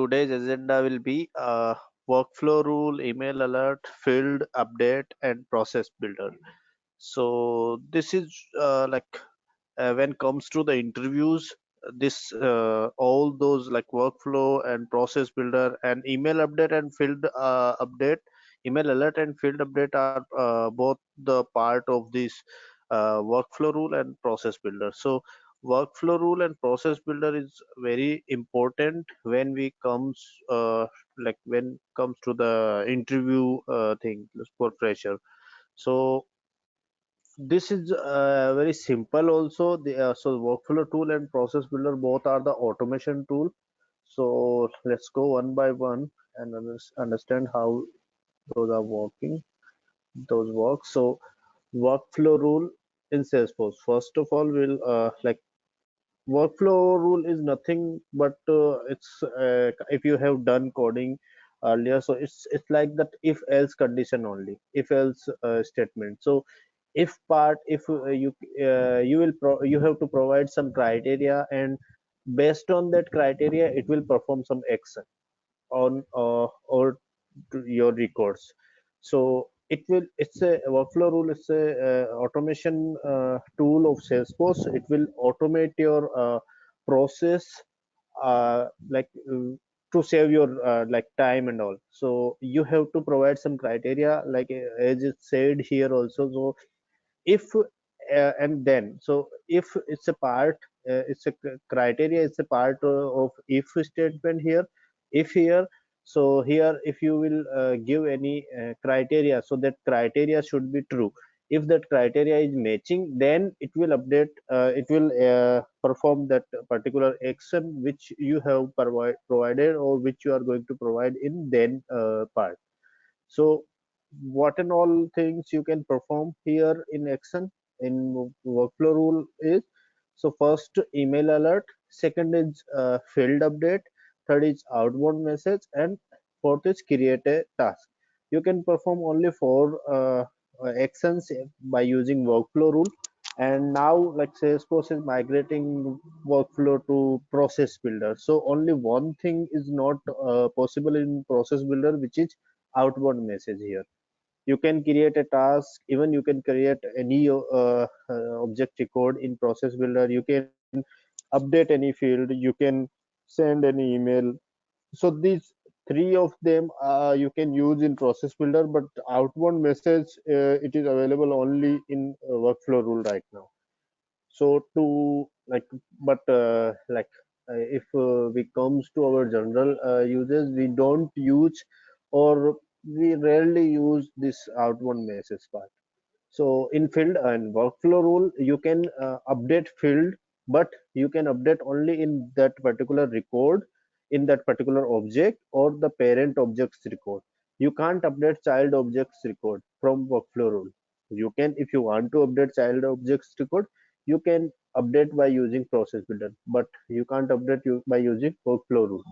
Today's agenda will be workflow rule, email alert, field update, and process builder. So this is when comes to the interviews, this all those like workflow and process builder and email update and field update, email alert and field update are both the part of this workflow rule and process builder. So workflow rule and process builder is very important when we comes when comes to the interview thing for fresher. So this is very simple also. So workflow tool and process builder both are the automation tool. So let's go one by one and understand how those are working, those work. So workflow rule in Salesforce. First of all, we'll workflow rule is nothing but it's if you have done coding earlier, so it's like that if else condition only, if else statement. So if part, if you have to provide some criteria, and based on that criteria it will perform some action on or to your records. So it's a workflow rule. It's a automation tool of Salesforce. It will automate your process, like to save your like time and all. So you have to provide some criteria, like as it said here also. So if and then, so if it's a part, it's a criteria, it's a part of if statement here. If here, so here if you will give any criteria, so that criteria should be true. If that criteria is matching, then it will update, it will perform that particular action which you have provided, or which you are going to provide in then part. So what and all things you can perform here in action in workflow rule is, so first email alert, second is field update, third is outbound message, and fourth is create a task. You can perform only four actions by using workflow rule. And now like Salesforce is migrating workflow to process builder, so only one thing is not possible in process builder, which is outbound message. Here you can create a task, even you can create any object record in process builder. You can update any field, you can send any email. So these three of them you can use in process builder, but outbound message it is available only in workflow rule right now. So to like, but if we comes to our general users, we don't use, or we rarely use this outbound message part. So in field and workflow rule, you can update field, but you can update only in that particular record, in that particular object, or the parent object's record. You can't update child objects record from workflow rule. You can, if you want to update child objects record, you can update by using process builder, but you can't update you by using workflow rule.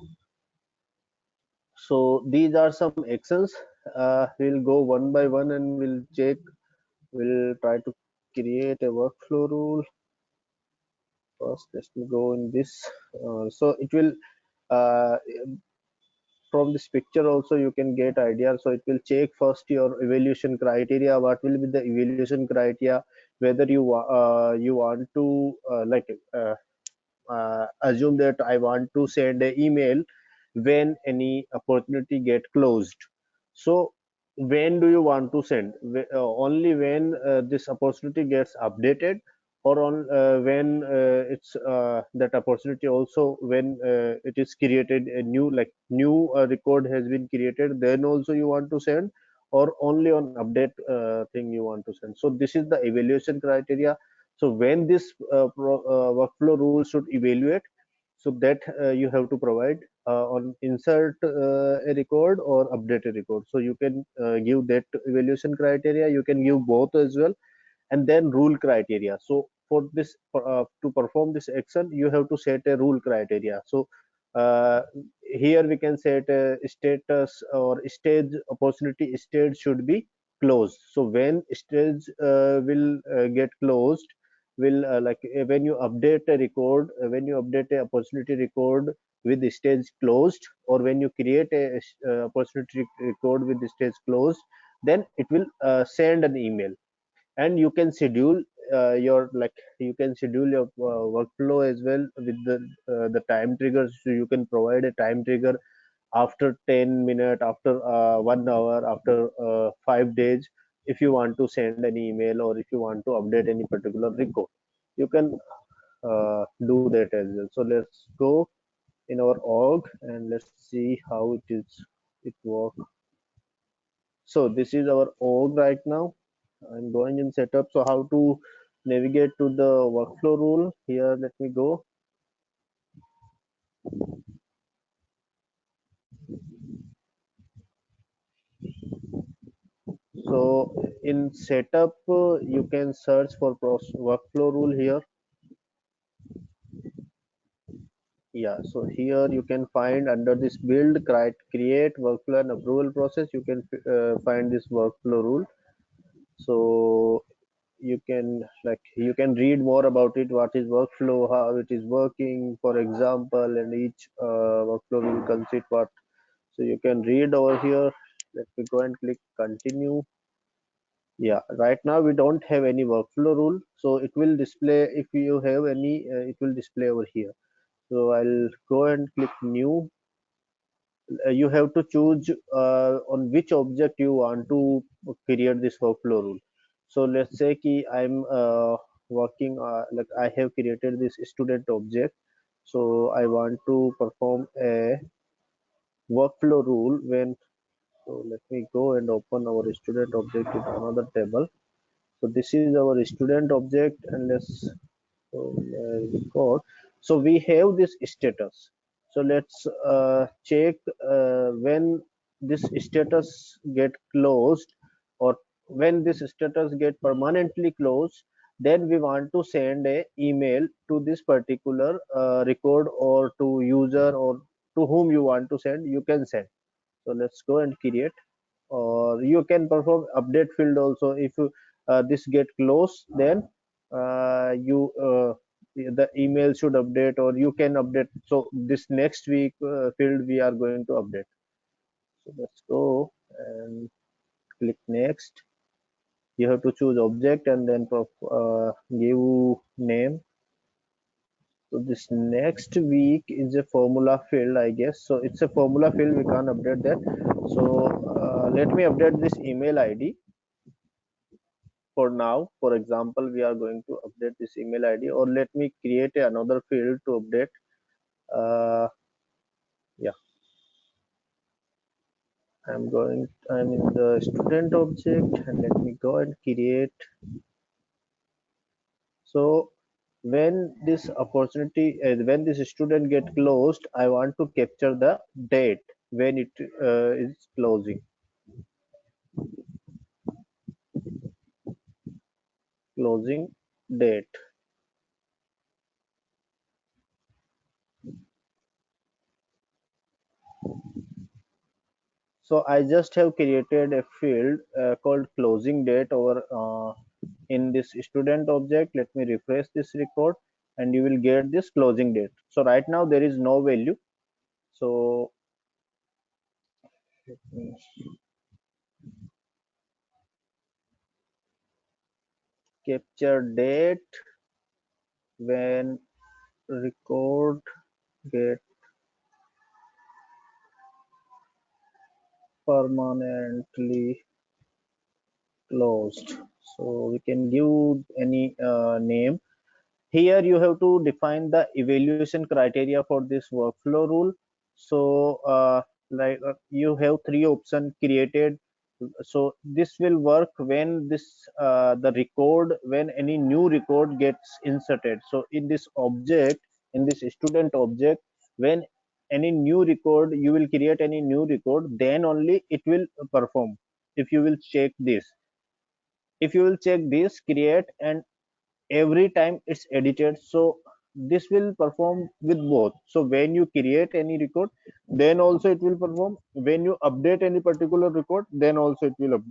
So these are some actions. We'll go one by one and we'll check. We'll try to create a workflow rule. First, let me go in this. So it will, uh, from this picture also you can get idea. So it will check first your evaluation criteria. What will be the evaluation criteria? Whether you want to assume that I want to send an email when any opportunity get closed. So when do you want to send? Only when this opportunity gets updated, or on when it's that opportunity also when it is created a new, like new record has been created, then also you want to send, or only on update thing you want to send. So this is the evaluation criteria. So when this workflow rule should evaluate, so that you have to provide on insert a record or update a record. So you can give that evaluation criteria, you can give both as well. And then rule criteria. So for this, to perform this action, you have to set a rule criteria. So uh, here we can set a status or stage, opportunity stage should be closed. So when stage will get closed, will when you update a record, when you update a opportunity record, with the stage closed, or when you create a opportunity record with the stage closed, then it will send an email. And you can schedule your like you can schedule your workflow as well with the time triggers. So you can provide a time trigger after 10 minutes, after 1 hour, after 5 days. If you want to send an email, or if you want to update any particular record, you can do that as well. So let's go in our org and let's see how it work. So this is our org right now. I'm going in setup. So how to navigate to the workflow rule here? Let me go. So in setup, you can search for workflow rule here. Yeah, so here you can find under this build, create, workflow and approval process, you can find this workflow rule. So you can you can read more about it, what is workflow, how it is working, for example, and each workflow will consist what. So you can read over here. Let me go and click continue. Yeah, right now we don't have any workflow rule, so it will display if you have any, it will display over here. So I'll go and click new. You have to choose on which object you want to create this workflow rule. So let's say ki I'm working like I have created this student object. So I want to perform a workflow rule when. So let me go and open our student object in another table. So this is our student object, and let's record. So we have this status. So let's check when this status get closed, or when this status get permanently closed, then we want to send a email to this particular record, or to user, or to whom you want to send, you can send. So let's go and create, or you can perform update field also. If this get closed, then you the email should update, or you can update. So this next week field we are going to update. So let's go and click next. You have to choose object and then give name. So this next week is a formula field, I guess. So it's a formula field, we can't update that. So let me update this email ID for now. For example, we are going to update this email ID, or let me create another field to update. Yeah, I'm in the student object, and let me go and create. So when this student get closed, I want to capture the date when it is closing date. So I just have created a field called closing date over in this student object. Let me refresh this record, and you will get this closing date. So right now there is no value. So let me capture date when record get permanently closed. So we can give any name. Here you have to define the evaluation criteria for this workflow rule. So you have three options created. So this will work when when any new record gets inserted. So in this object, in this student object, when any new record, you will create any new record, then only it will perform. If you will check this, if you will check this create, and every time it's edited, so this will perform with both. So when you create any record, then also it will perform. When you update any particular record, then also it will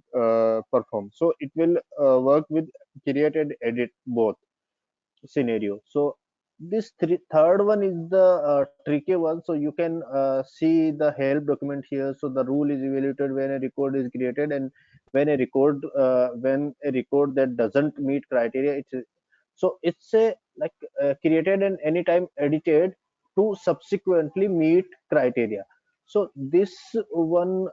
perform. So it will work with create and edit both scenario. So third one is the tricky one. So you can see the help document here. So the rule is evaluated when a record is created, and when a record that doesn't meet criteria, it's a like created and anytime edited to subsequently meet criteria. So this one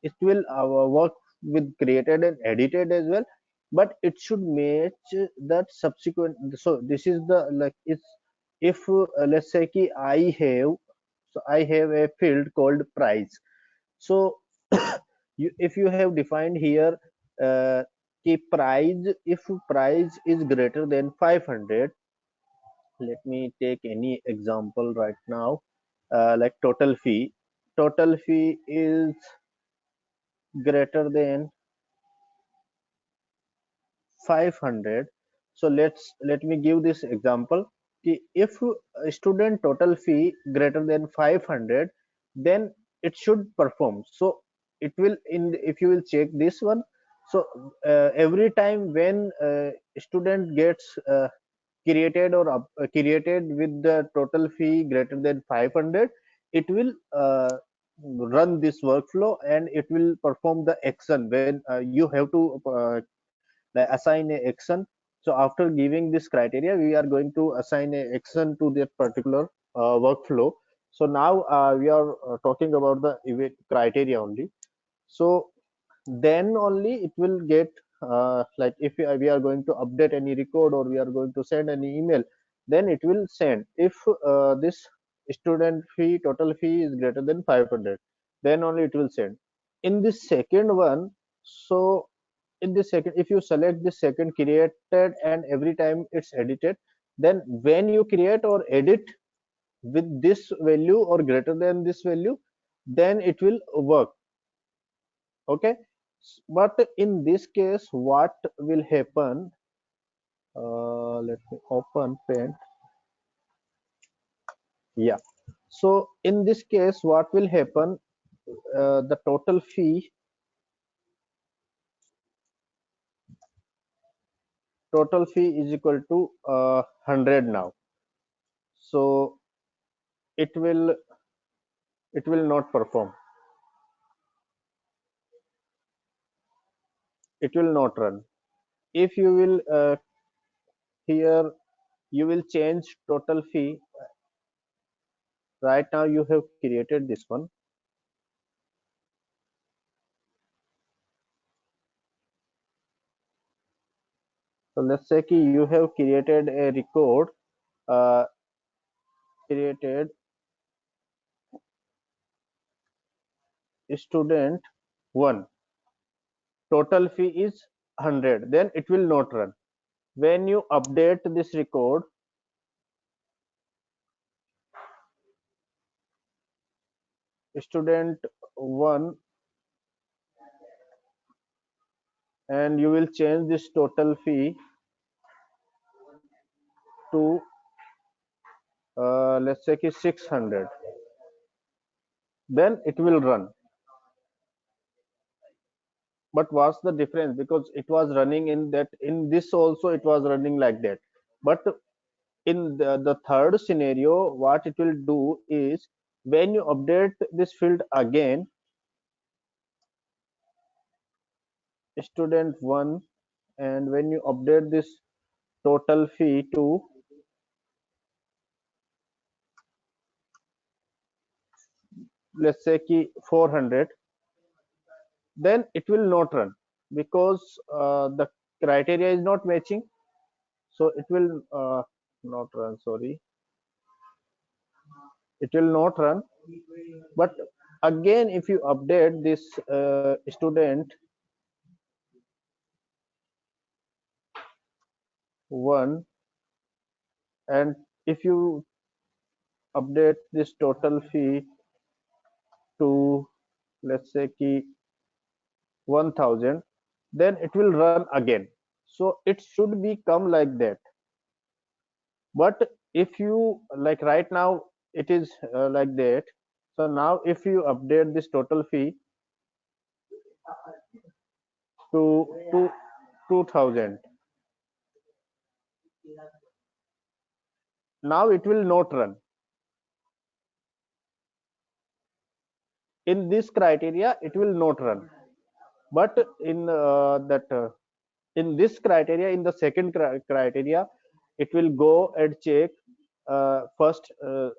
it will work with created and edited as well, but it should match that subsequent. So this is the like it's if let's say ki I have a field called price. So if you have defined here uh, ki price, if price is greater than 500, let me take any example right now, like total fee is greater than 500. So let me give this example कि if a student total fee greater than 500, then it should perform. So it will if you will check this one. So every time when student gets created or created with the total fee greater than 500, it will run this workflow and it will perform the action when you have to assign a action. So after giving this criteria, we are going to assign a action to that particular workflow. So now we are talking about the criteria only. So then only it will get like if we are going to update any record or we are going to send any email, then it will send if this student fee total fee is greater than 500, then only it will send. In this second one, so in this second, if you select the second created and every time it's edited, then when you create or edit with this value or greater than this value, then it will work. Okay. But in this case what will happen, let me open Paint. Yeah, so in this case what will happen, the total fee is equal to 100 now. So it will not perform, it will not run. If you will here you will change total fee. Right now you have created this one. So let's say ki you have created a record, uh, created student 1, total fee is 100, then it will not run. When you update this record, student 1, and you will change this total fee to let's say ki 600, then it will run. But what's the difference? Because it was running in that, in this also it was running like that. But in the third scenario, what it will do is when you update this field again, student 1, and when you update this total fee to let's say ki 400, then it will not run because the criteria is not matching. So it will not run, sorry, it will not run. But again if you update this student 1, and if you update this total fee to let's say ki 1000, then it will run again. So it should be come like that. But if you like right now it is like that. So now if you update this total fee to 2000, now it will not run. In this criteria it will not run. But in that in this criteria, in the second criteria, it will go and check. First,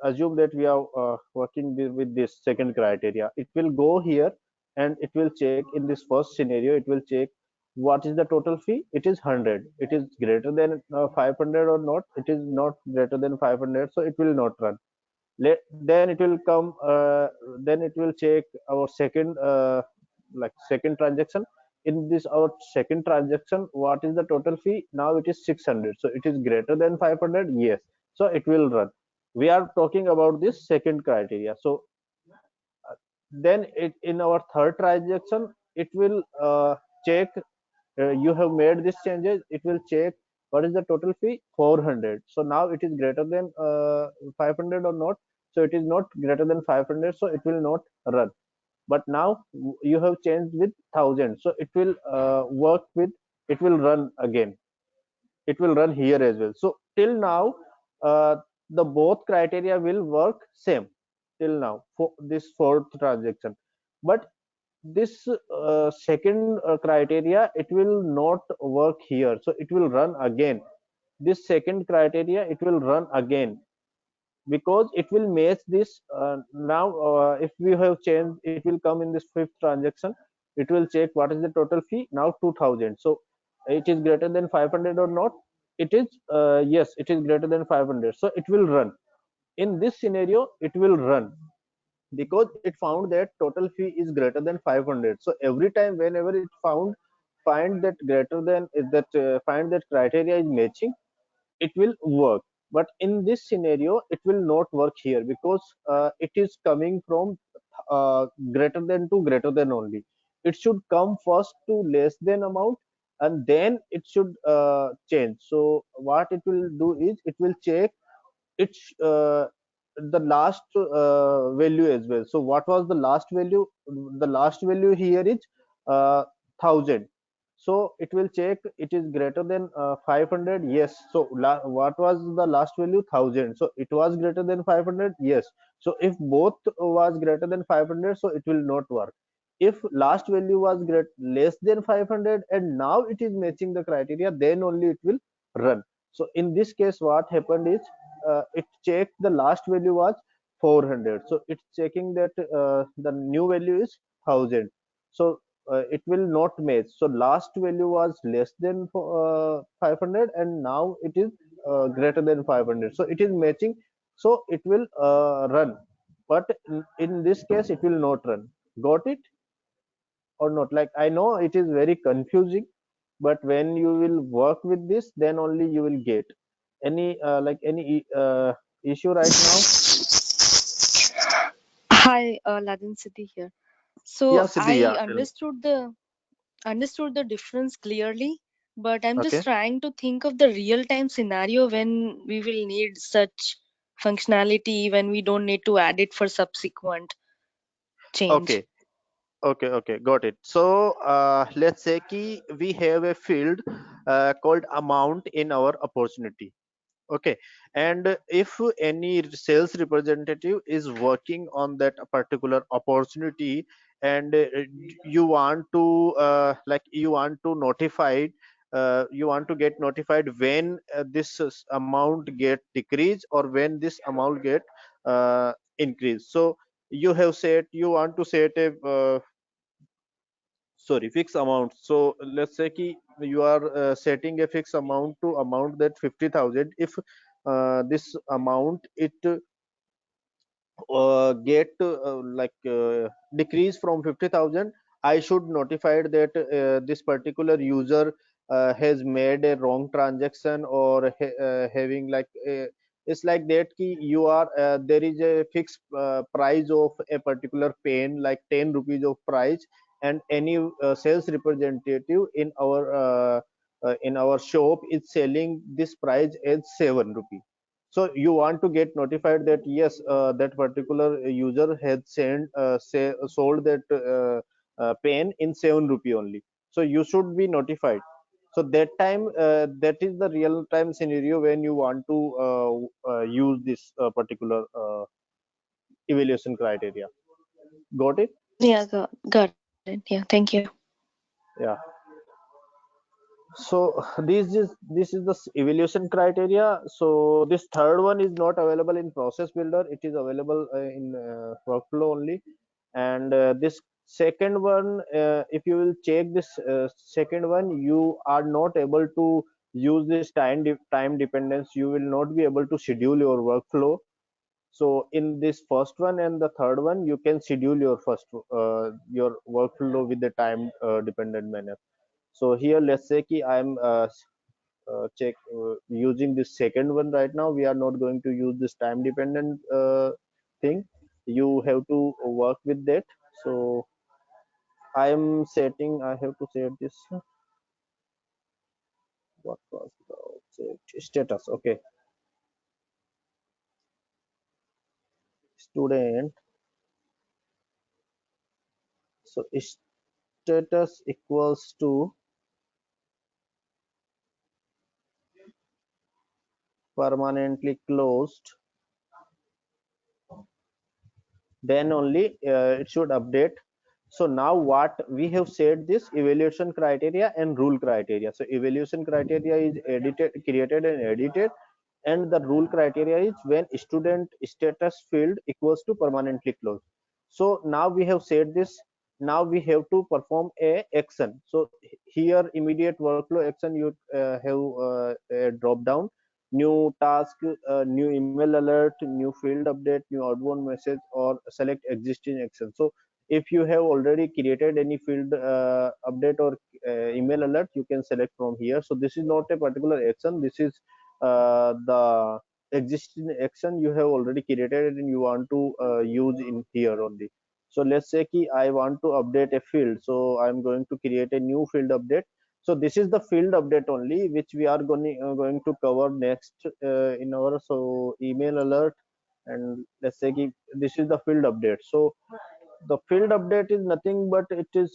assume that we are working with this second criteria. It will go here and it will check. In this first scenario, it will check what is the total fee. It is 100. It is greater than 500 or not. It is not greater than 500, so it will not run. Then it will come, then it will check our second like second transaction. In this our second transaction, what is the total fee? Now it is 600, so it is greater than 500, yes, so it will run. We are talking about this second criteria. So then it, in our third transaction, it will check, you have made these changes, it will check what is the total fee, 400. So now it is greater than 500 or not. So it is not greater than 500, so it will not run. But now you have changed with 1000, so it will work with, it will run again. It will run here as well. So till now, uh, the both criteria will work same till now for this fourth transaction. But this second criteria, it will not work here, so it will run again. This second criteria, it will run again, because it will match this. Now if we have changed, it will come in this fifth transaction. It will check what is the total fee now, 2000. So it is greater than 500 or not. It is yes, it is greater than 500, so it will run. In this scenario it will run, because it found that total fee is greater than 500. So every time whenever it find that greater than that find that criteria is matching, it will work. But in this scenario it will not work here, because it is coming from greater than to greater than only. It should come first to less than amount, and then it should change. So what it will do is, it will check it's the last value as well. So what was the last value? The last value here is 1000. So it will check it is greater than 500. Yes. So what was the last value? 1000. So it was greater than 500. Yes. So if both was greater than 500, so it will not work. If last value was less than 500 and now it is matching the criteria, then only it will run. So in this case, what happened is, it checked the last value was 400. So it's checking that the new value is 1000. So it will not match. So last value was less than 500 and now it is greater than 500. So it is matching. So it will run. But in this case, it will not run. Got it or not? Like, I know it is very confusing, but when you will work with this, then only you will get any any issue right now. Hi, Ladin Siddhi here. Yeah, So Siddhi, I yeah, tell me. understood the difference clearly, but I'm just Okay. trying to think of the real time scenario when we will need such functionality when we don't need to add it for subsequent change. Okay. Okay, got it. So let's say we have a field called amount in our opportunity. Okay, and if any sales representative is working on that particular opportunity, and you want to you want to notify, you want to get notified when this amount get decreased or when this amount get increased. So you have said you want to set a sorry, fixed amount. So let's say you are setting a fixed amount to amount that 50,000. If this amount it get decrease from 50,000, I should notify that this particular user has made a wrong transaction, or having it's like that you are there is a fixed price of a particular pen, like 10 rupees of price, and any sales representative in our shop is selling this price as 7 rupees. So you want to get notified that yes, that particular user had sold that pen in 7 rupee only. So you should be notified. So that time, that is the real time scenario when you want to use this particular evaluation criteria. Got it? Yeah, got it. Yeah, thank you. Yeah. So this is the evaluation criteria. So this third one is not available in process builder, it is available in workflow only. And this second one, if you will check this second one, you are not able to use this time dependence, you will not be able to schedule your workflow. So in this first one and the third one, you can schedule your your workflow with the time dependent manner. So here, let's say ki I'm check using this second one right now. We are not going to use this time dependent thing. You have to work with that. So I am setting. I have to set this. What was the status? Okay, student. So status equals to permanently closed, then only it should update. So now what we have said, this evaluation criteria and rule criteria. So evaluation criteria is edited, created and edited, and the rule criteria is when student status field equals to permanently closed. So now we have said this. Now we have to perform a action. So here immediate workflow action, you have a drop down, new task, new email alert, new field update, new outbound message, or select existing action. So if you have already created any field update or email alert, you can select from here. So this is not a particular action, this is the existing action you have already created and you want to use in here only. So let's say ki I want to update a field, so I'm going to create a new field update. So this is the field update only which we are going to cover next in our so email alert. And let's say ki this is the field update. So the field update is nothing but it is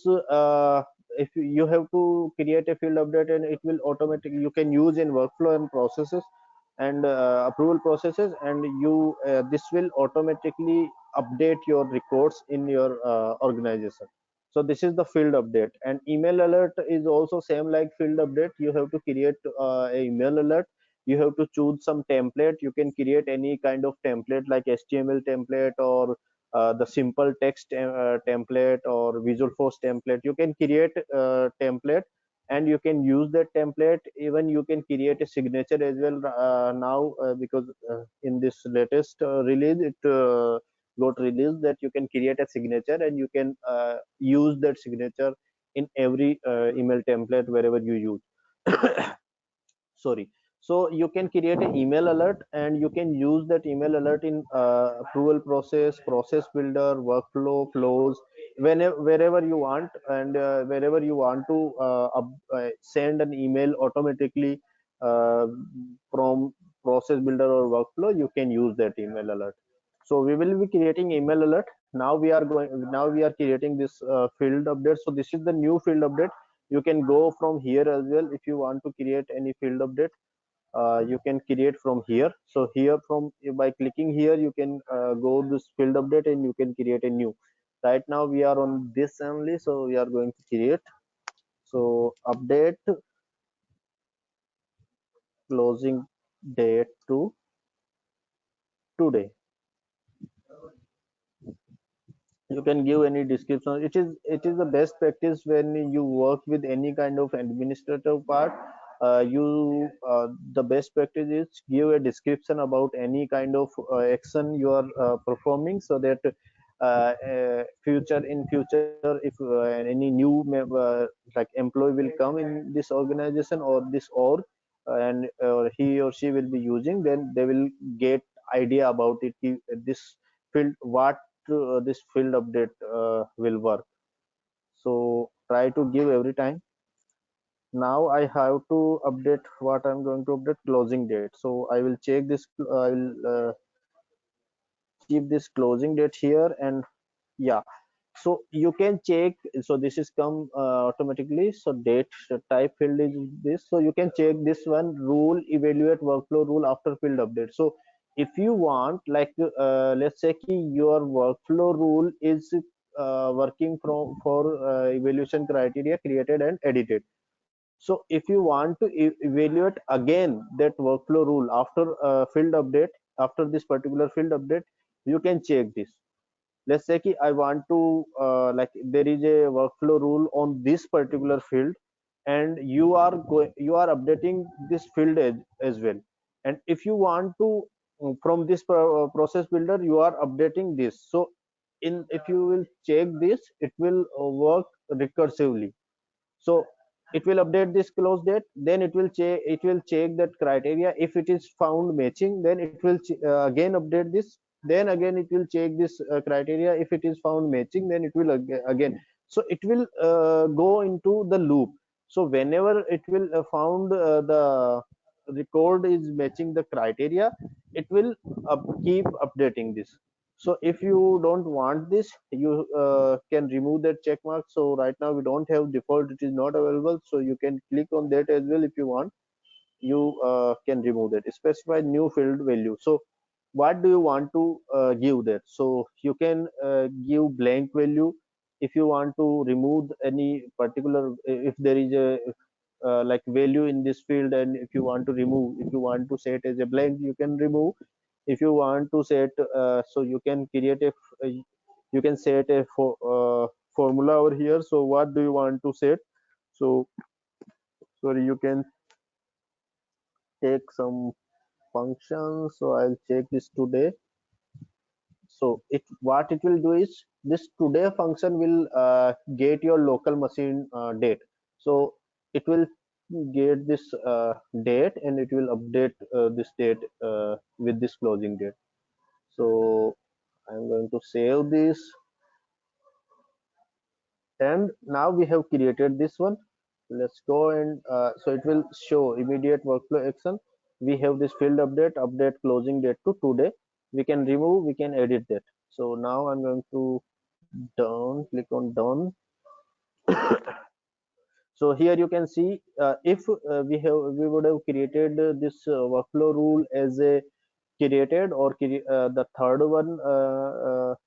if you have to create a field update, and it will automatically, you can use in workflow and processes and approval processes, and you this will automatically update your records in your organization. So this is the field update. And email alert is also same like field update. You have to create a email alert. You have to choose some template. You can create any kind of template like HTML template, or the simple text template, or visual force template. You can create a template and you can use that template. Even you can create a signature as well now, because in this latest release it got released that you can create a signature and you can use that signature in every email template wherever you use. Sorry. So you can create an email alert and you can use that email alert in approval process, process builder, workflow flows, whenever, wherever you want. And wherever you want to send an email automatically uh, from process builder or workflow, you can use that email alert. So we will be creating email alert. Now we are creating this field update. So this is the new field update. You can go from here as well. If you want to create any field update, you can create from here. So here, from by clicking here, you can go this field update and you can create a new. Right now we are on this only, so we are going to create. So update closing date to today. You can give any description. It is the best practice when you work with any kind of administrative part. You The best practice is give a description about any kind of action you are performing, so that future if any new like employee will come in this organization or this org, and he or she will be using, then they will get idea about it, this field, what this field update will work. So try to give every time. Now I have to update what I'm going to update, closing date. So I will check this, I will keep this closing date here. And yeah, So you can check, so this is come automatically. So date type field is this, so you can check this one, rule evaluate workflow rule after field update. So if you want, like let's say ki your workflow rule is working from for evaluation criteria created and edited. So if you want to evaluate again that workflow rule after field update, after this particular field update, you can check this. Let's say ki I want to like there is a workflow rule on this particular field, and you are updating this field as well. And if you want to from this process builder you are updating this, so in if you will check this, it will work recursively. So it will update this close date, then it will check that criteria. If it is found matching, then it will again update this, then again it will check this criteria. If it is found matching, then it will again. So it will go into the loop. So whenever it will found the record is matching the criteria, it will keep updating this. So if you don't want this, you can remove that check mark. So right now we don't have default, it is not available, so you can click on that as well. If you want, you can remove that. Specify new field value. So what do you want to give that? So you can give blank value. If you want to remove any particular, if there is a like value in this field, and if you want to remove, if you want to set as a blank, you can remove. If you want to set so you can create you can set a formula over here. So what do you want to set? So sorry, you can take some functions. So I'll check this today. So it what it will do is, this today function will get your local machine date. So it will get this date, and it will update this date with this closing date. So I'm going to save this, and now we have created this one. Let's go, and so it will show immediate workflow action. We have this field update closing date to today. We can remove, we can edit that. So now I'm going to done, click on done. So here you can see if we would have created this workflow rule as a created or the third one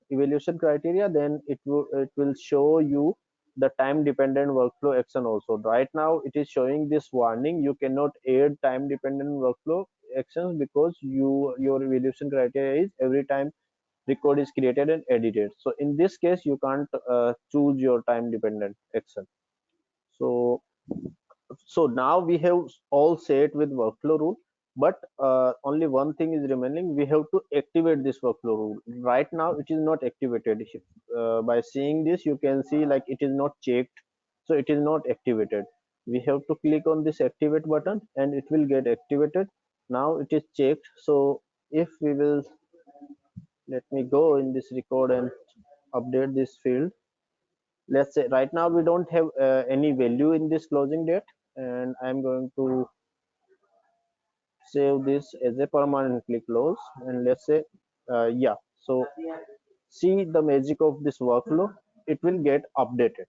evaluation criteria, then it will show you the time dependent workflow action also. Right now it is showing this warning, you cannot add time dependent workflow actions because your evaluation criteria is every time record is created and edited. So in this case you can't choose your time dependent action. So so now we have all set with workflow rule, but only one thing is remaining. We have to activate this workflow rule. Right now it is not activated. By seeing this you can see like it is not checked, so it is not activated. We have to click on this activate button and it will get activated. Now it is checked. So if we will, let me go in this record and update this field. Let's say right now we don't have any value in this closing date, and I'm going to save this as a permanently close. And let's say yeah, so see the magic of this workflow, it will get updated.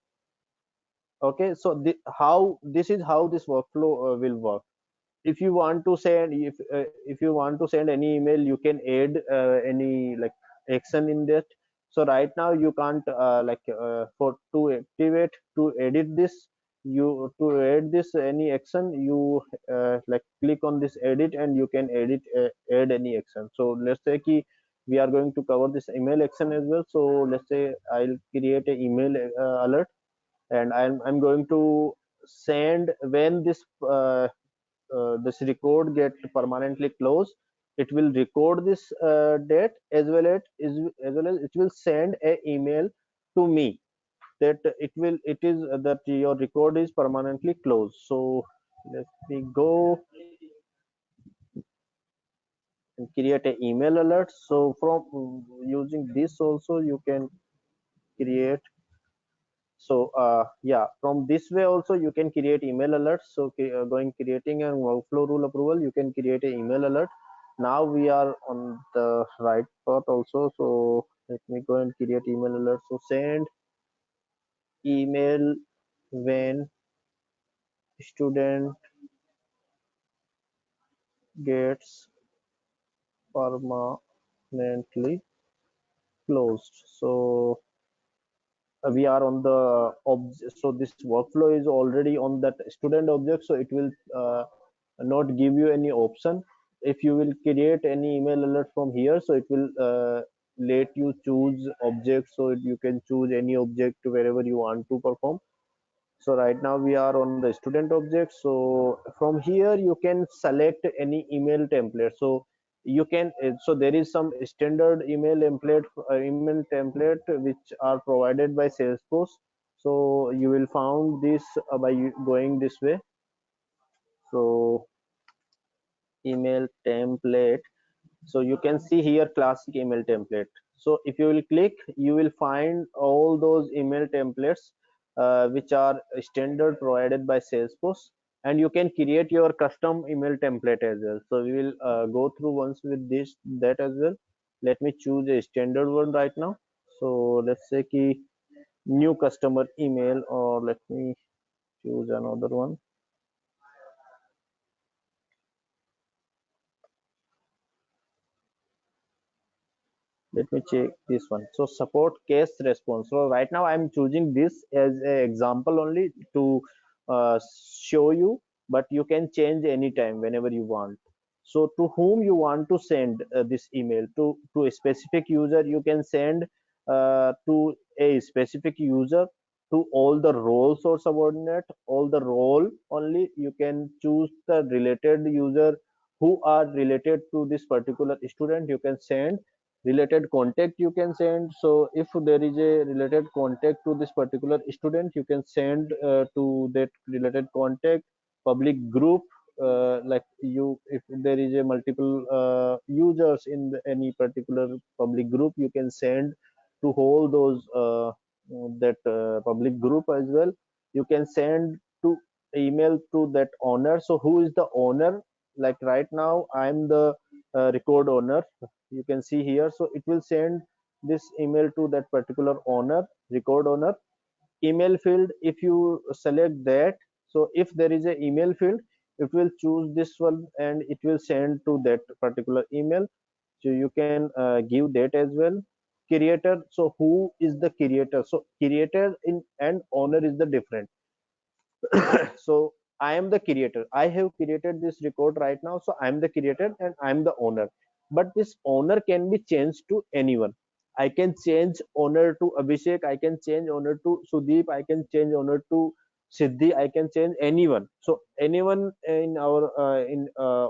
Okay, so how this is how this workflow will work. If you want to send, if you want to send any email, you can add any like action in that. So right now you can't like for to activate, to edit this, you to add this any action, you like click on this edit and you can edit add any action. So let's say ki we are going to cover this email action as well. So let's say I'll create a email alert, and I'm going to send when this record get permanently closed. It will record this date, as well as it will send a email to me that it is that your record is permanently closed. So let me go and create an email alert. So from using this also you can create. So yeah, from this way also you can create email alerts. So going creating a workflow rule approval, you can create an email alert. Now we are on the right path also. So let me go and create email alert. So send. email when student gets permanently closed. So we are on the so this workflow is already on that student object, so it will not give you any option. If you will create any email alert from here, so it will let you choose objects, so you can choose any object wherever you want to perform. So right now we are on the student object. So from here you can select any email template. So you can so there is some standard email template which are provided by Salesforce. So you will found this by going this way. So email template, so you can see here classic email template. So if you will click, you will find all those email templates which are standard provided by Salesforce, and you can create your custom email template as well. So we will go through once with this that as well. Let me choose a standard one right now. So let's say key new customer email, or let me choose another one. Let me check this one. So support case response. So right now I'm choosing this as an example only to show you, but you can change anytime whenever you want. So to whom you want to send this email, to a specific user, you can send to a specific user, to all the roles or subordinate, all the role only. You can choose the related user who are related to this particular student. You can send related contact, you can send. So if there is a related contact to this particular student, you can send to that related contact. Public group, like you, if there is a multiple users in any particular public group, you can send to all those that public group as well. You can send to email to that owner. So who is the owner? Like right now I'm the record owner, you can see here. So it will send this email to that particular owner, record owner. Email field, if you select that, so if there is a email field, it will choose this one and it will send to that particular email. So you can give that as well. Creator, so who is the creator? So creator in and owner is the different. So I am the creator, I have created this record right now, so I am the creator and I am the owner. But this owner can be changed to anyone. I can change owner to Abhishek, I can change owner to Sudeep, I can change owner to Siddhi, I can change anyone. So anyone in our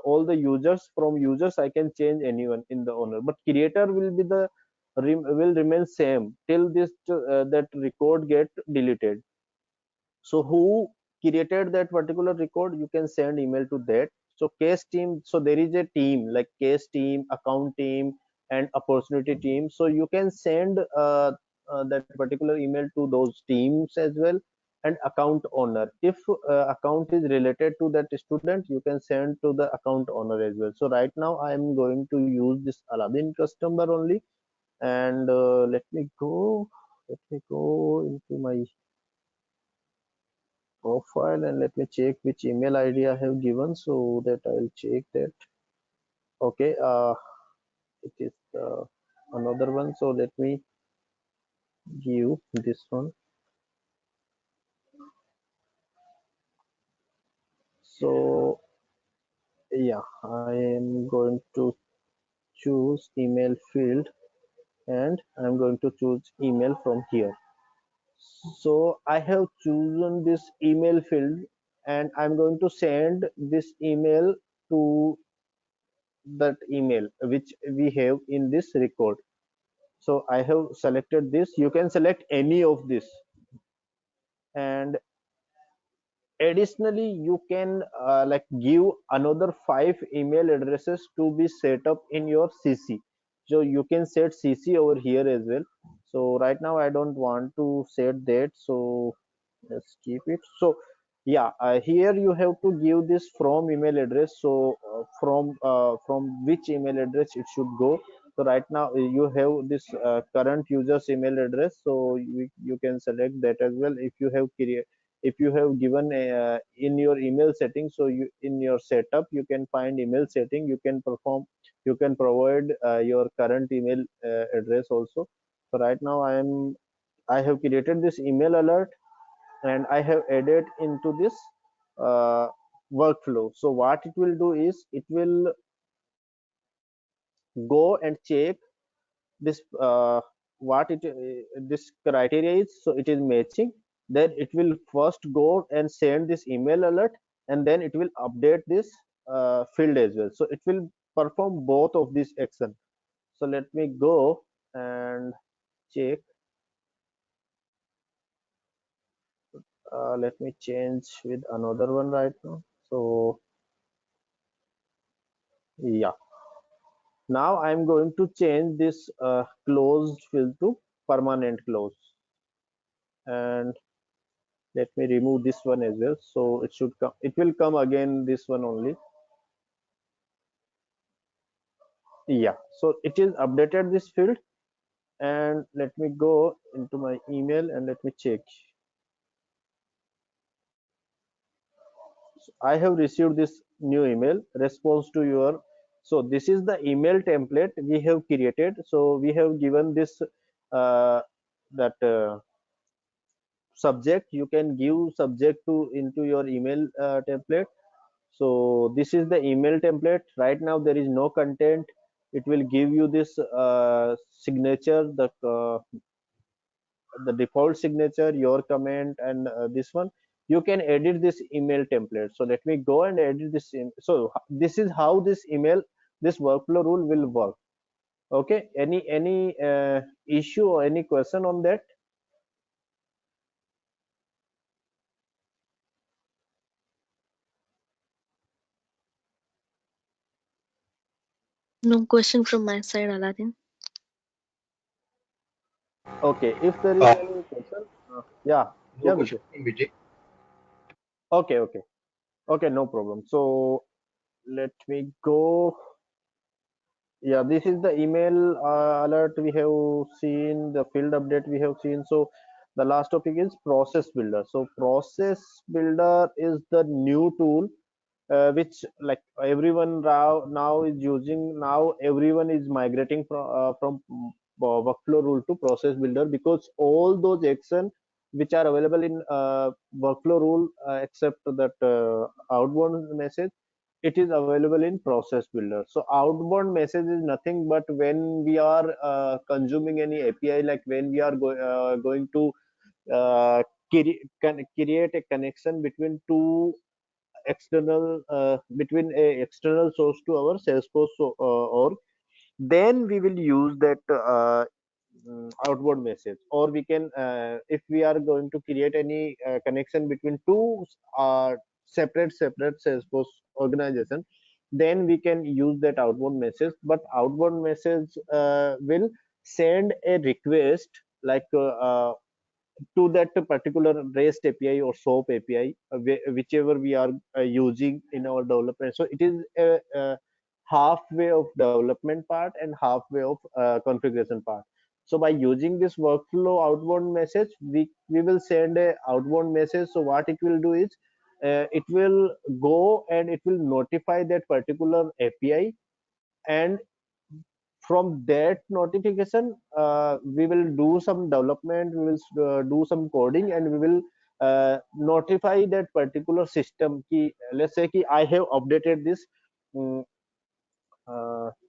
all the users, from users I can change anyone in the owner, but creator will be the will remain same till this that record get deleted. So who created that particular record, you can send email to that. So case team, so there is a team like case team, account team, and opportunity team. So you can send that particular email to those teams as well. And account owner, if account is related to that student, you can send to the account owner as well. So right now I am going to use this Aladdin customer only. And let me go into my profile, and let me check which email ID I have given, so that I'll check that. Okay, it is another one. So let me give this one. So yeah, I am going to choose email field, and I'm going to choose email from here. So I have chosen this email field, and I'm going to send this email to that email which we have in this record. So I have selected this, you can select any of this. And additionally you can like give another 5 email addresses to be set up in your CC. So you can set CC over here as well. So right now I don't want to set that, so let's keep it. So yeah, here you have to give this from email address. So from which email address it should go. So right now you have this current user's email address, so you can select that as well. If you have create, if you have given in your email settings, so you in your setup you can find email setting, you can perform, you can provide your current email address also. So right now I have created this email alert, and I have added into this uh, workflow. So what it will do is it will go and check this what it this criteria is, so it is matching. Then it will first go and send this email alert, and then it will update this field as well. So it will perform both of these action. So let me go and check. Let me change with another one right now. So yeah, now I'm going to change this closed field to permanent close, and let me remove this one as well. So it should come, it will come again this one only. Yeah, so it is updated this field. And let me go into my email and let me check. So I have received this new email response to your, so this is the email template we have created. So we have given this that subject, you can give subject to into your email template. So this is the email template. Right now there is no content. It will give you this signature, the default signature, your comment, and this one. You can edit this email template. So let me go and edit this. So this is how this email, this workflow rule will work. Okay. Any issue or any question on that? No question from my side, Aladdin. Okay. If there is Uh, any question, yeah, no yeah, question Vijay. from Vijay. Okay. Okay. Okay. No problem. So let me go. Yeah, this is the email alert we have seen, the field update we have seen. So the last topic is process builder. So process builder is the new tool which like everyone now is using. Now everyone is migrating from workflow rule to process builder, because all those action which are available in workflow rule except that outbound message, it is available in process builder. So outbound message is nothing but when we are consuming any API, like when we are going to uh, create a connection between two external between a external source to our Salesforce org, then we will use that outbound message. Or we can if we are going to create any connection between two uh, separate Salesforce organization, then we can use that outbound message. But outbound message will send a request like to that particular REST API or SOAP API, whichever we are using in our development. So it is a halfway of development part and halfway of configuration part. So by using this workflow outbound message, we will send a outbound message. So what it will do is it will go and it will notify that particular API, and from that notification we will do some development, we will do some coding, and we will notify that particular system ki, let's say ki I have updated this mm,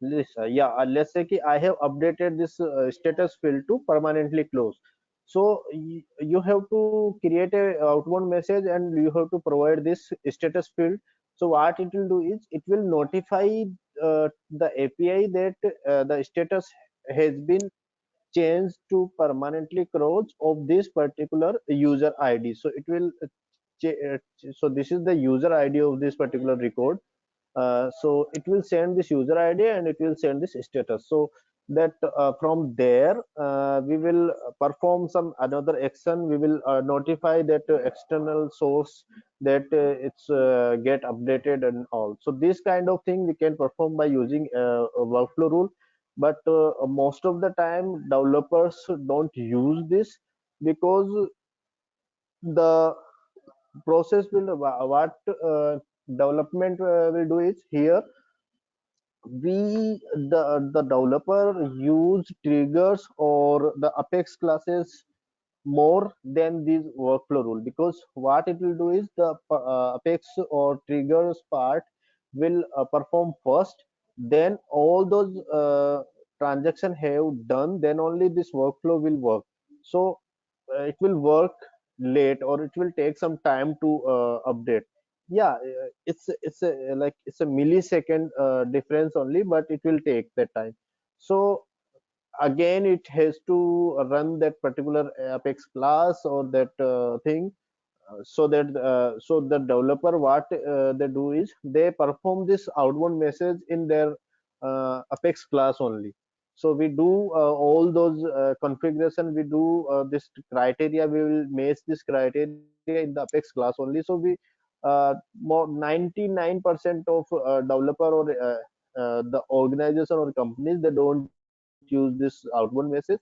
let's say ki I have updated this status field to permanently close. So you have to create a outbound message and you have to provide this status field. So what it will do is it will notify the API that the status has been changed to permanently close of this particular user ID. So it will so this is the user ID of this particular record. So it will send this user ID and it will send this status. So that from there we will perform some another action. We will notify that external source that it's get updated and all. So this kind of thing we can perform by using a workflow rule. but most of the time developers don't use this because the process will what development will do is here we the developer use triggers or the apex classes more than this workflow rule, because what it will do is the apex or triggers part will perform first, then all those transaction have done, then only this workflow will work. So it will work late or it will take some time to update. Yeah, it's a millisecond difference only, but it will take that time. So again it has to run that particular apex class or that thing, so the developer what they do is they perform this outbound message in their apex class only. So we do all those configuration, we do this criteria, we will match this criteria in the apex class only. So we more 99% of developer or the organization or companies, they don't use this outbound message.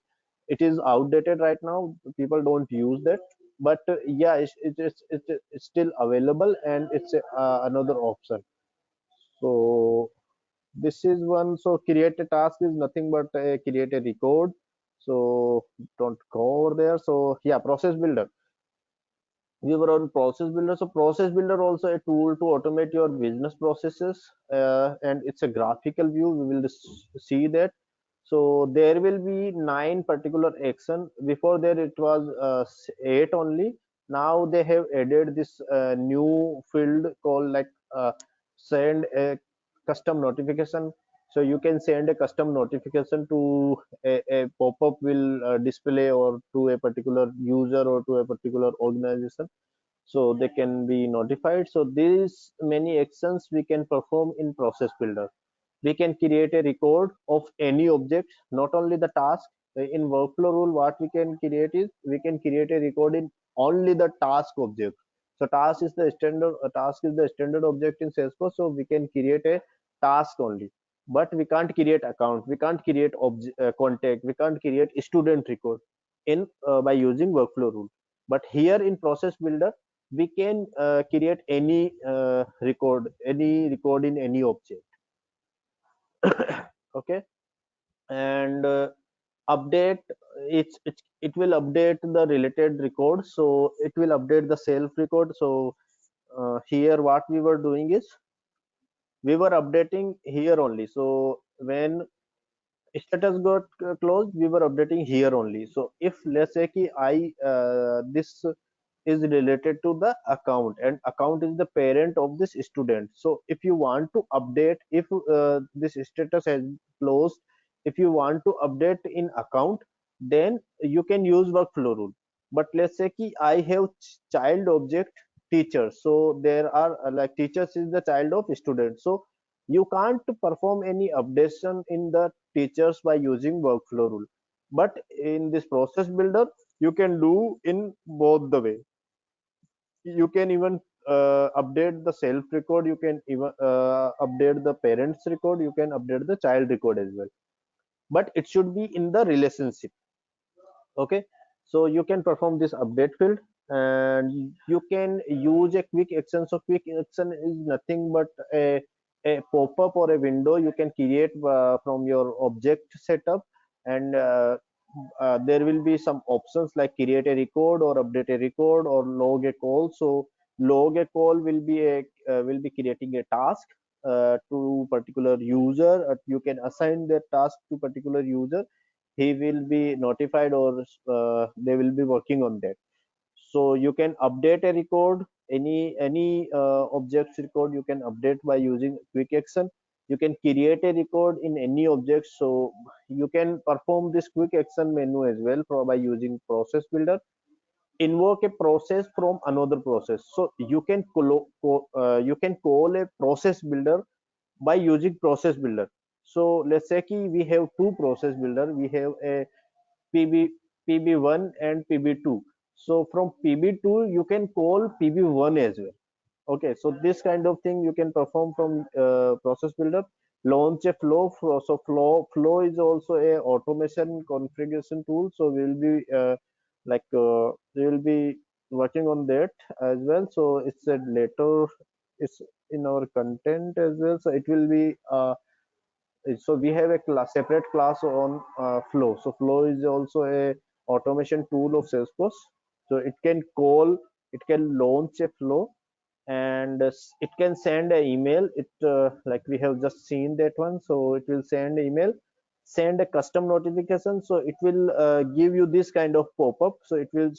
It is outdated right now, people don't use that. But yeah, it's still available and it's another option. So this is one. So create a task is nothing but create a record. So don't go over there. So yeah, process builder, we were on process builder. So process builder also a tool to automate your business processes, and it's a graphical view, we will see that. So there will be 9 particular action. Before there it was 8 only. Now they have added this new field called like send a custom notification. So you can send a custom notification to a pop-up will display or to a particular user or to a particular organization, so they can be notified. So these many actions we can perform in process builder. We can create a record of any object, not only the task. In workflow rule what we can create is we can create a record in only the task object. So task is the standard object in Salesforce, so we can create a task only. But we can't create account, we can't create contact, we can't create student record in by using workflow rule. But here in process builder we can create any record in any object. Okay. And update, it will update the related record, so it will update the self record. So here what we were doing is we were updating here only. So when status got closed, we were updating here only. So if let's say ki I this is related to the account and account is the parent of this student, so if you want to update, if this status has closed, if you want to update in account, then you can use workflow rule. But let's say ki I have child object teacher, so there are like teachers is the child of student, so you can't perform any updation in the teachers by using workflow rule. But in this process builder you can do in both the way. You can even update the self record, you can even update the parents record, you can update the child record as well, but it should be in the relationship. Okay. So you can perform this update field and you can use a quick action. So quick action is nothing but a pop-up or a window you can create from your object setup. And there will be some options like create a record or update a record or log a call. So log a call will be creating a task to particular user. You can assign that task to particular user, he will be notified or they will be working on that. So you can update a record, any objects record you can update by using quick action. You can create a record in any object, so you can perform this quick action menu as well by using process builder. Invoke a process from another process, so you can call a process builder by using process builder. So let's say ki we have two process builder, we have a pb pb1 and pb2. So from pb2 you can call pb1 as well. Okay, so this kind of thing you can perform from process builder. launch a so flow is also a automation configuration tool, so we will be working on that as well. So it's a later, it's in our content as well, so it will be so we have a separate class on flow. So flow is also a automation tool of Salesforce, so it can call, it can launch a flow, and it can send an email. It like we have just seen that one, so it will send email, send a custom notification, so it will give you this kind of pop-up. So it will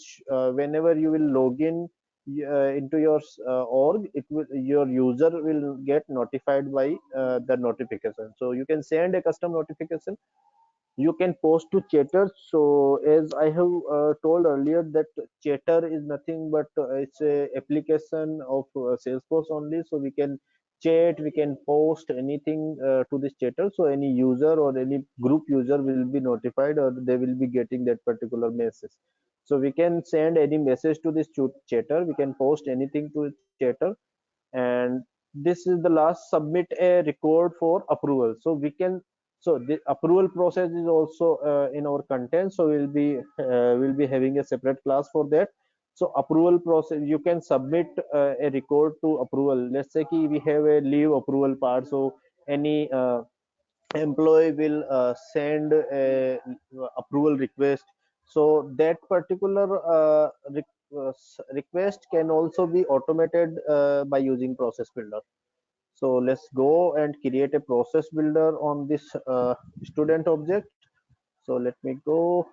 whenever you will log in into your org, it will, your user will get notified by the notification. So you can send a custom notification, you can post to chatter. So as I have told earlier that chatter is nothing but it's a application of Salesforce only. So we can chat, we can post anything to this chatter, so any user or any group user will be notified, or they will be getting that particular message. So we can send any message to this chatter, we can post anything to chatter. And this is the last, submit a record for approval. So we can, so the approval process is also in our content, so we'll be having a separate class for that. So approval process, you can submit a record to approval. Let's say we have a leave approval part, so any employee will send a approval request. So that particular request can also be automated by using process builder. So let's go and create a process builder on this student object. So let me go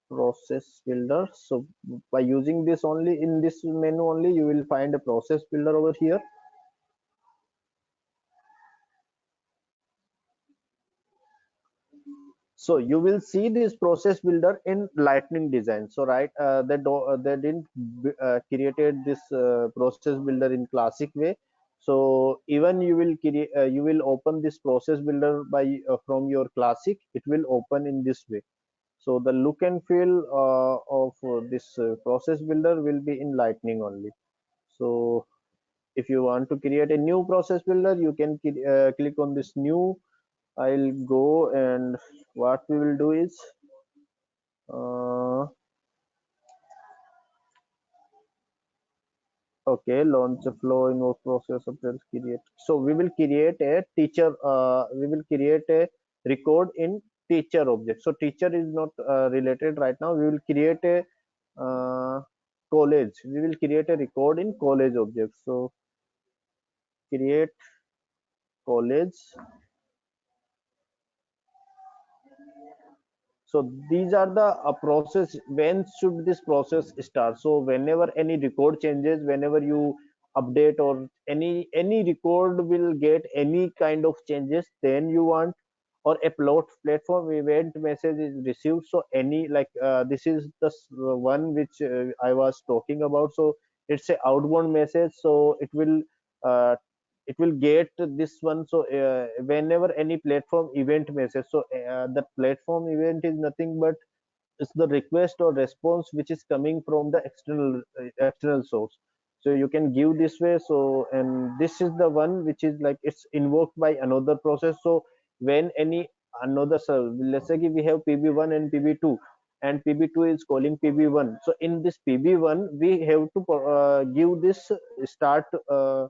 process builder. So by using this only, in this menu only, you will find a process builder over here. So you will see this process builder in Lightning design. So right, they didn't created this process builder in classic way. So even you will create, you will open this process builder by from your classic, it will open in this way. So the look and feel of this process builder will be in Lightning only. So if you want to create a new process builder, you can click on this new. I'll go, and what we will do is uh, okay, launch a flow in our process of create. So we will create a teacher. We will create a record in teacher object. So teacher is not related right now. We will create a uh, college. We will create a record in college object. So create college. So these are the process. When should this process start? So whenever any record changes, whenever you update, or any record will get any kind of changes, then you want, or a platform event message is received. So any like this is the one which I was talking about. So it's a outbound message. So uh, it will get this one. So whenever any platform event message, so the platform event is nothing but it's the request or response which is coming from the external source. So you can give this way. So and this is the one which is like it's invoked by another process. So when any another let's say we have pb1 and pb2, and pb2 is calling pb1. So in this pb1 we have to give this start uh,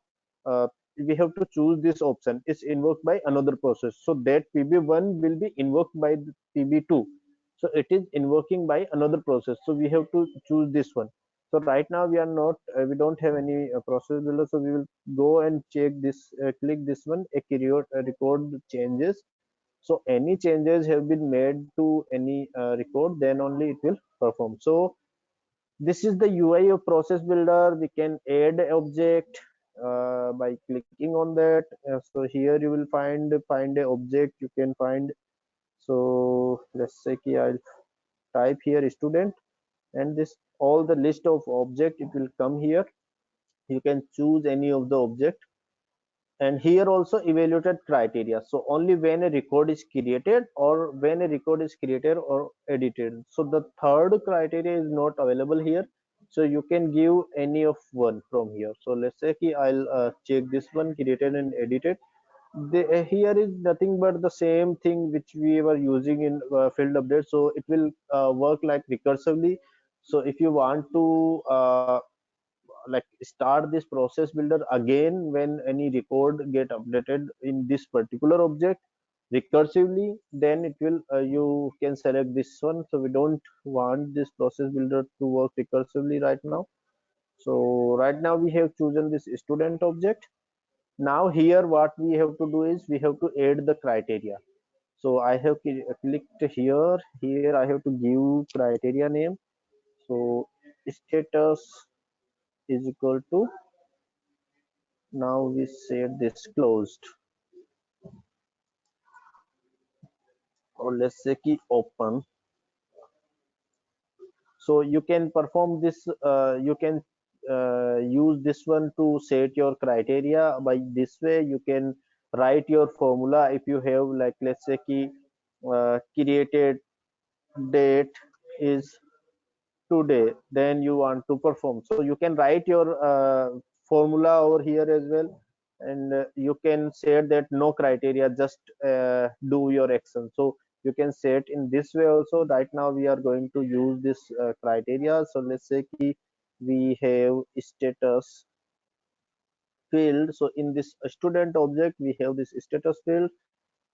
we have to choose this option is invoked by another process, so that pb1 will be invoked by the pb2. So it is invoking by another process, so we have to choose this one. So right now we are not we don't have any process builder, so we will go and check this, click this one, a record changes. So any changes have been made to any record, then only it will perform. So this is the UI of process builder. We can add object by clicking on that. So here you will find a object, you can find. So let's say I'll type here student, and this all the list of object, it will come here. You can choose any of the object, and here also evaluated criteria. So only when a record is created, or when a record is created or edited. So the third criteria is not available here. So you can give any of one from here. So let's say ki I'll check this one, created and edited. Here is nothing but the same thing which we were using in field update. So it will work like recursively. So if you want to like start this process builder again when any record get updated in this particular object recursively, then it will you can select this one. So we don't want this process builder to work recursively right now. So right now we have chosen this student object. Now here what we have to do is we have to add the criteria. So I have clicked here. Here I have to give criteria name. So status is equal to, now we set this closed, or let's say key open. So you can perform this, you can use this one to set your criteria. By this way you can write your formula. If you have like let's say key created date is today, then you want to perform, so you can write your formula over here as well. And you can say that no criteria, just do your action. So you can set in this way also. Right now we are going to use this criteria. So let's say ki we have status field. So in this student object we have this status field.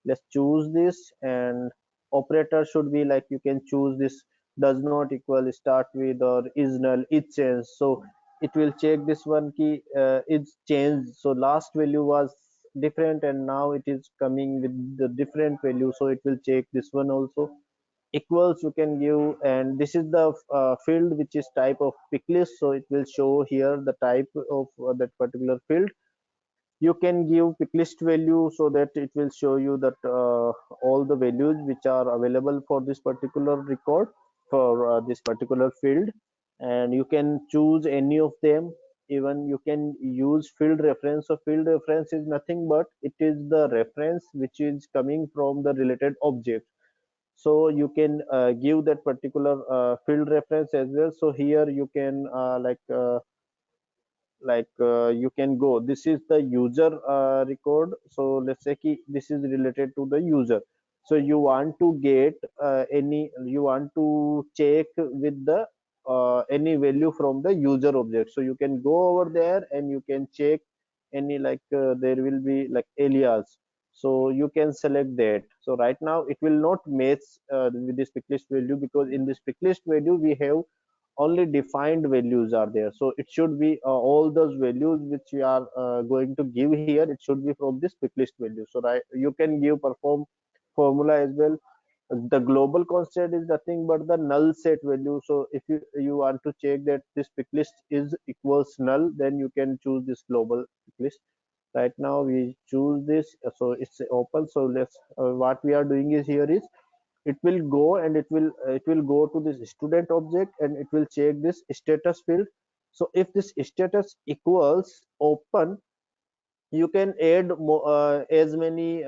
Let's choose this, and operator should be like you can choose this does not equal, start with, or is null, is changed. So it will check this one key it's changed. So last value was different and now it is coming with the different value, so it will check this one also. Equals you can give, and this is the field which is type of pick list, so it will show here the type of that particular field. You can give pick list value so that it will show you that all the values which are available for this particular record, for this particular field. And you can choose any of them. Even you can use field reference. So field reference is nothing but it is the reference which is coming from the related object. So you can give that particular field reference as well. So here you can you can go, this is the user record. So let's say this is related to the user. So you want to get any, you want to check with the any value from the user object. So you can go over there and you can check any there will be like alias. So you can select that. So right now it will not match with this pick list value, because in this pick list value we have only defined values are there. So it should be all those values which we are going to give here, it should be from this pick list value. So right, you can give perform formula as well. The global constant is nothing but the null set value. So if you want to check that this pick list is equals null, then you can choose this global pick list. Right now we choose this, so it's open. So let's what we are doing is here is it will go and it will go to this student object and it will check this status field. So if this status equals open, you can add as many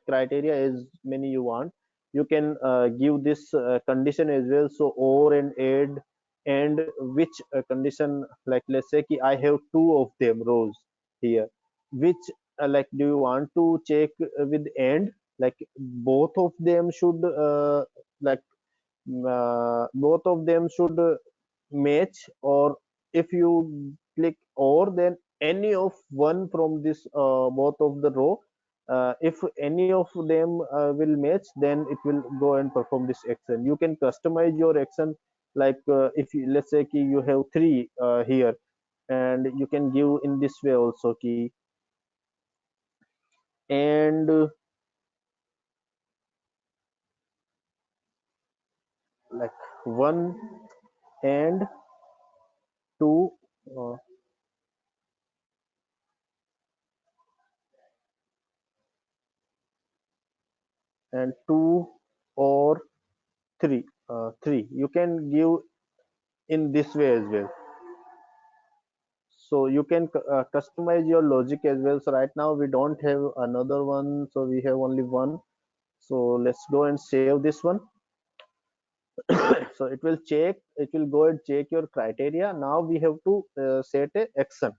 criteria as many you want. You can give this condition as well. So or and add, and which condition, like let's say I have two of them rows here, which do you want to check with and, like both of them should like both of them should match, or if you click or, then any of one from this both of the row, if any of them will match, then it will go and perform this action. You can customize your action, if you, let's say you have three here, and you can give in this way also key and like one and two uh, and two or three you can give in this way as well. So you can customize your logic as well. So right now we don't have another one, so we have only one. So let's go and save this one. So it will go and check your criteria. Now we have to set a action.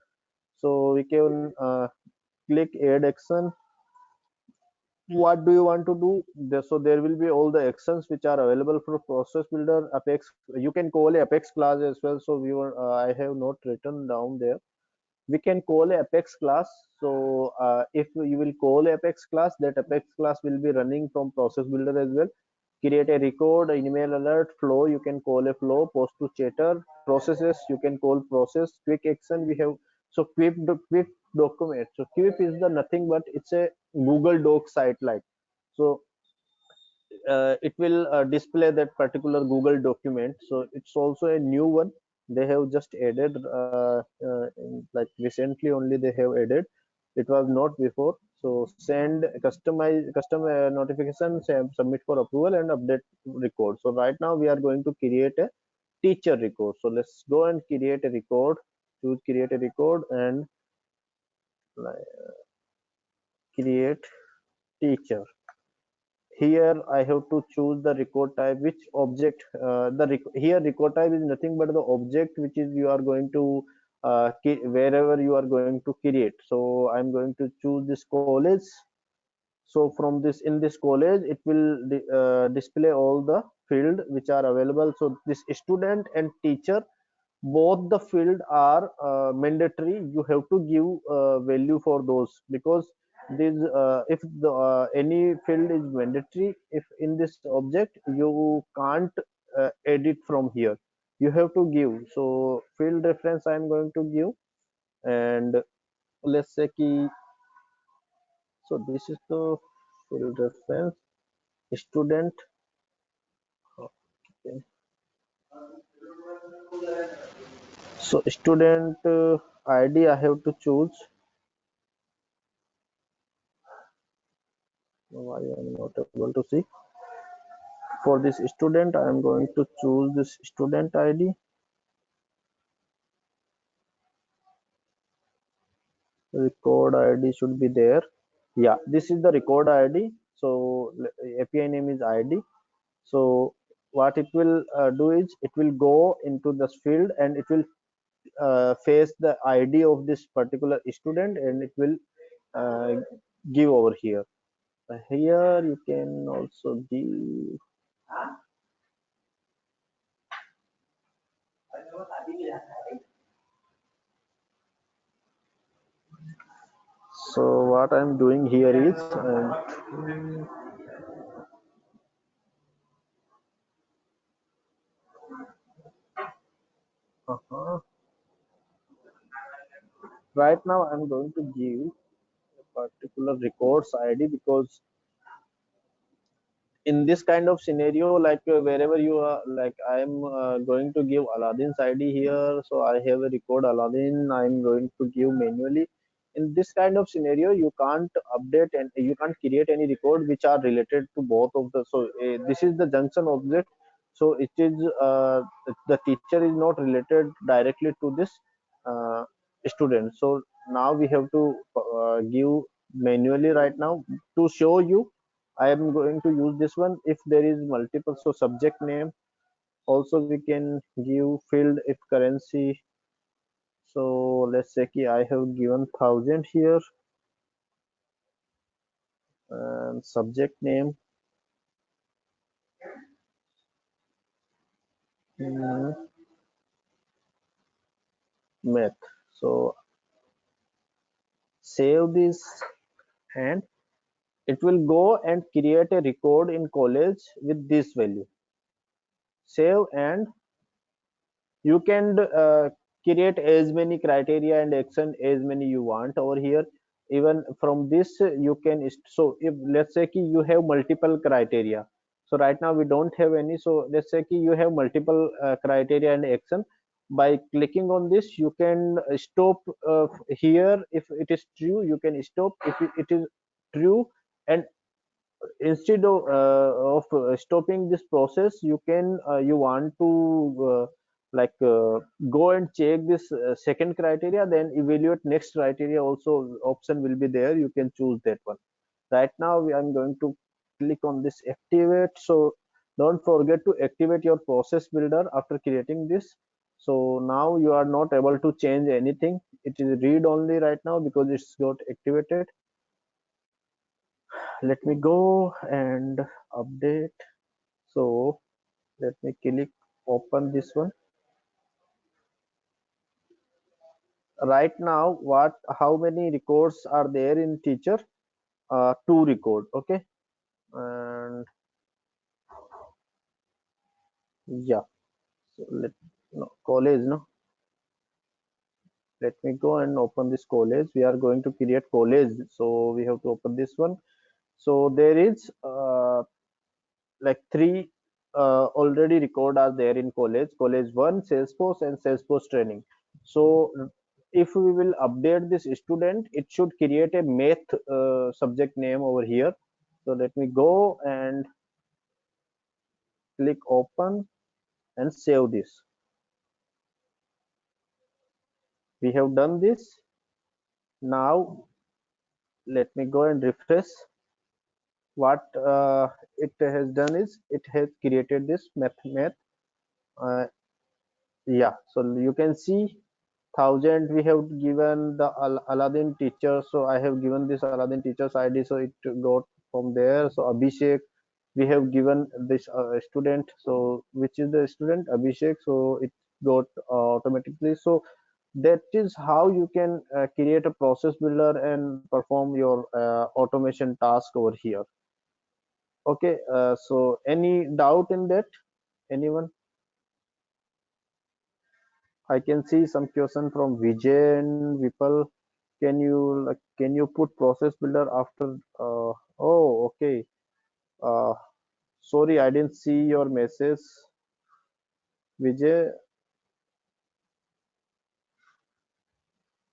So we can click add action. What do you want to do there? So there will be all the actions which are available for process builder. Apex, you can call a apex class as well. So we were I have not written down there. We can call a apex class. So if you will call apex class, that apex class will be running from process builder as well. Create a record, email alert, flow, you can call a flow, post to chatter, processes, you can call process, quick action, we have. So quick document. So quip is the nothing but it's a Google Doc site like. So it will display that particular Google document. So it's also a new one. They have just added, like recently only they have added. It was not before. So send custom notification, submit for approval and update record. So right now we are going to create a teacher record. So let's go and create a record. Choose create a record and create teacher. Here I have to choose the record type, which object. Here record type is nothing but the object which is you are going to wherever you are going to create. So I'm going to choose this college. So from this, in this college, it will display all the field which are available. So this student and teacher, both the field are mandatory. You have to give value for those, because this if the any field is mandatory, if in this object you can't edit from here, you have to give. So field reference I'm going to give. And let's say key. So this is the field reference, student. Okay. So student ID I have to choose. Why I'm not able to see? For this student, I am going to choose this student ID. Record ID should be there. Yeah, this is the record ID. So API name is ID. So what it will do is it will go into this field and it will face the ID of this particular student, and it will uh, give over here. Here you can also give. So what I'm doing here is uh right now I'm going to give particular records ID, because in this kind of scenario, like wherever you are, like I'm going to give Aladdin's ID here. So I have a record Aladdin, I'm going to give manually. In this kind of scenario, you can't update and you can't create any record which are related to both of the. So this is the junction object. So it is the teacher is not related directly to this uh, student. So now we have to give manually right now. To show you, I am going to use this one. If there is multiple, so subject name also we can give field if currency. So let's say ki I have given 1,000 here, and subject name mm, math. So save this, and it will go and create a record in college with this value. Save, and you can create as many criteria and action as many you want over here. Even from this you can so if let's say ki you have multiple criteria. So right now we don't have any. So let's say ki you have multiple criteria and action. By clicking on this, you can stop here. If it is true, you can stop. If it is true, and instead of stopping this process, you can you want to like go and check this second criteria, then evaluate next criteria also option will be there. You can choose that one. Right now I'm going to click on this activate. So Don't forget to activate your process builder after creating this. So now you are not able to change anything. It is read only right now because it's got activated. Let me go and update. So let me click open this one. Right now, what how many records are there in teacher? Two record. Okay, and yeah. So let no college no. Let me go and open this college. We are going to create college, so we have to open this one. So there is like three already record are there in college one, Salesforce and Salesforce training. So if we will update this student, it should create a math subject name over here. So let me go and click open and save this. We have done this. Now let me go and refresh. What it has done is it has created this math. Uh, yeah, so you can see 1,000 we have given the Aladdin teacher. So I have given this Aladdin teacher's ID, so it got from there. So Abhishek, we have given this student, so which is the student Abhishek, so it got automatically. So that is how you can create a process builder and perform your automation task over here. Okay, so any doubt in that? Anyone? I can see some question from Vijay and Vipal. Can you put process builder after? Oh, okay. Uh, Sorry, I didn't see your message, Vijay.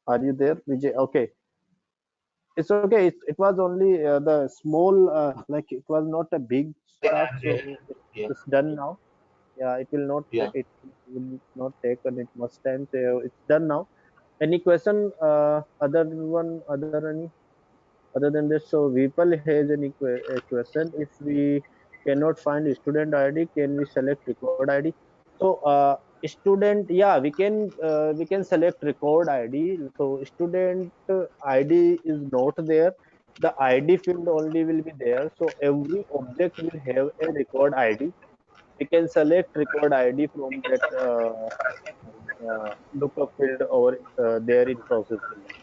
Are you there, Vijay? Okay, it's okay. It was only the small, like it was not a big Yeah, task, I'm so there. Yeah, it's done now. Yeah, it will not. yeah. It will not take it much time. So it's done now. Any question? Other than this, so Vipal has a question. If we cannot find student ID, can we select record ID? So student, yeah, we can select record ID. So student ID is not there. The ID field only will be there. So every object will have a record ID. We can select record ID from that lookup field over there in process builder.